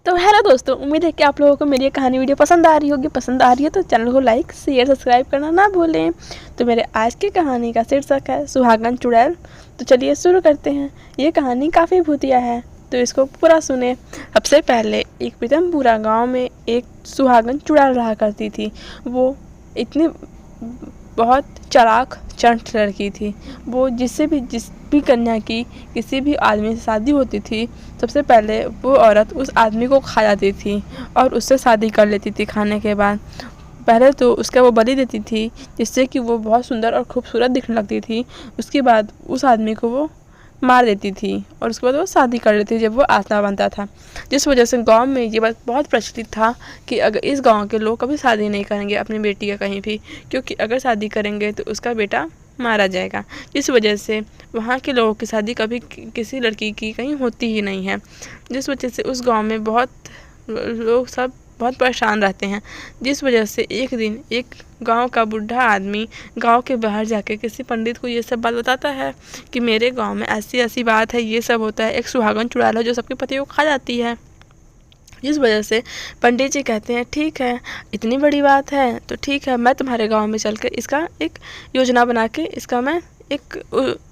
तो हेलो दोस्तों, उम्मीद है कि आप लोगों को मेरी ये कहानी वीडियो पसंद आ रही होगी। पसंद आ रही है तो चैनल को लाइक शेयर सब्सक्राइब करना ना भूलें। तो मेरे आज की कहानी का शीर्षक है सुहागन चुड़ैल। तो चलिए शुरू करते हैं। ये कहानी काफ़ी भूतिया है, तो इसको पूरा सुने। सबसे पहले एक प्रीतमपुरा गांव में एक सुहागन चुड़ैल रहा करती थी। वो इतनी बहुत चालाक चंट लड़की थी। वो जिस भी कन्या की किसी भी आदमी से शादी होती थी, सबसे पहले वो औरत उस आदमी को खा जाती थी और उससे शादी कर लेती थी। खाने के बाद पहले तो उसका वो बलि देती थी, जिससे कि वो बहुत सुंदर और खूबसूरत दिखने लगती थी। उसके बाद उस आदमी को वो मार देती थी और उसके बाद वो शादी कर लेती थी जब वो आत्मा बनता था। जिस वजह से गांव में ये बात बहुत प्रचलित था कि अगर इस गांव के लोग कभी शादी नहीं करेंगे अपनी बेटी का कहीं भी, क्योंकि अगर शादी करेंगे तो उसका बेटा मारा जाएगा। जिस वजह से वहाँ के लोगों की शादी कभी किसी लड़की की कहीं होती ही नहीं है। जिस वजह से उस गांव में बहुत लोग सब बहुत परेशान रहते हैं। जिस वजह से एक दिन एक गांव का बूढ़ा आदमी गांव के बाहर जाके किसी पंडित को ये सब बात बताता है कि मेरे गांव में ऐसी ऐसी बात है, ये सब होता है। एक सुहागन चुड़ैल है जो सबके पति को खा जाती है। जिस वजह से पंडित जी कहते हैं ठीक है, इतनी बड़ी बात है तो ठीक है, मैं तुम्हारे गांव में चल कर इसका एक योजना बना के इसका मैं एक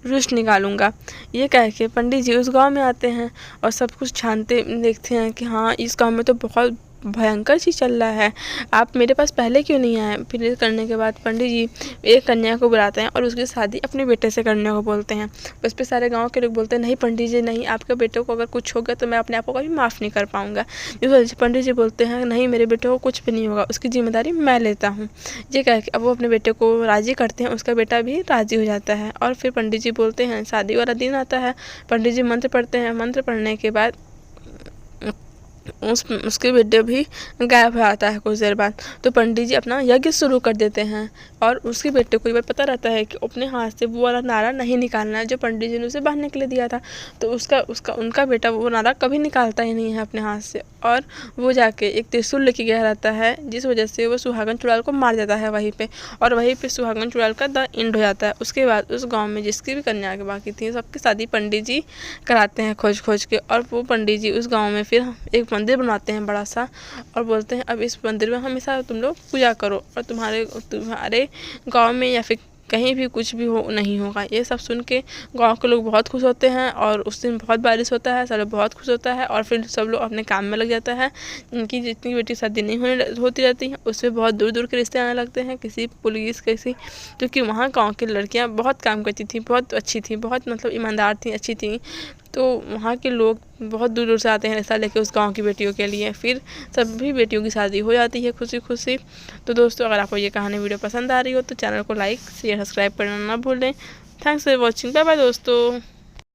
रुष्ट निकालूंगा। ये कह के पंडित जी उस गांव में आते हैं और सब कुछ छानते देखते हैं कि हाँ, इस गांव में तो बहुत भयंकर चीज़ चल रहा है, आप मेरे पास पहले क्यों नहीं आए। फिर ये करने के बाद पंडित जी एक कन्या को बुलाते हैं और उसकी शादी अपने बेटे से करने को बोलते हैं। उस पर सारे गांव के लोग बोलते हैं नहीं पंडित जी नहीं, आपके बेटे को अगर कुछ हो गया तो मैं अपने आप को कभी माफ़ नहीं कर पाऊँगा। इस वजह से पंडित जी बोलते हैं नहीं, मेरे बेटे को कुछ भी नहीं होगा, उसकी जिम्मेदारी मैं लेता हूँ। ये कह के अब वो अपने बेटे को राज़ी करते हैं। उसका बेटा भी राज़ी हो जाता है और फिर पंडित जी बोलते हैं शादी वाला दिन आता है। पंडित जी मंत्र पढ़ते हैं। मंत्र पढ़ने के बाद उसके बेटे भी गायब हो जाता है कुछ देर बाद। तो पंडित जी अपना यज्ञ शुरू कर देते हैं और उसके बेटे को ये बात पता रहता है कि अपने हाथ से वो वाला नारा नहीं निकालना है जो पंडित जी ने उसे बांधने के लिए दिया था। तो उनका बेटा वो नारा कभी निकालता ही नहीं है अपने हाथ से, और वो जाके एक त्रिशूल लेके गया रहता है। जिस वजह से वो सुहागन चुड़ैल को मार देता है वहीं पे, और वहीं पे सुहागन चुड़ैल का द एंड हो जाता है। उसके बाद उस गाँव में जिसकी भी कन्या बाकी थी सबकी शादी पंडित जी कराते हैं खोज खोज के। और वो पंडित जी उस गाँव में फिर एक मंदिर बनवाते हैं बड़ा सा और बोलते हैं अब इस मंदिर में हमेशा तुम लोग पूजा करो और तुम्हारे गांव में या फिर कहीं भी कुछ भी हो नहीं होगा। ये सब सुन के गाँव के लोग बहुत खुश होते हैं और उस दिन बहुत बारिश होता है, सब लोग बहुत खुश होता है और फिर सब लोग अपने काम में लग जाता है। इनकी जितनी बेटी शादी नहीं होती रहती हैं उससे बहुत दूर दूर के रिश्ते आने लगते हैं, किसी पुलिस किसी, क्योंकि वहाँ गाँव की लड़कियाँ बहुत काम करती थी, बहुत अच्छी थी, बहुत मतलब ईमानदार थी, अच्छी थी। तो वहाँ के लोग बहुत दूर दूर से आते हैं रिश्ता लेके उस गांव की बेटियों के लिए। फिर सभी बेटियों की शादी हो जाती है खुशी खुशी। तो दोस्तों, अगर आपको ये कहानी वीडियो पसंद आ रही हो तो चैनल को लाइक शेयर सब्सक्राइब करना ना भूलें। Thanks for watching, bye bye दोस्तों।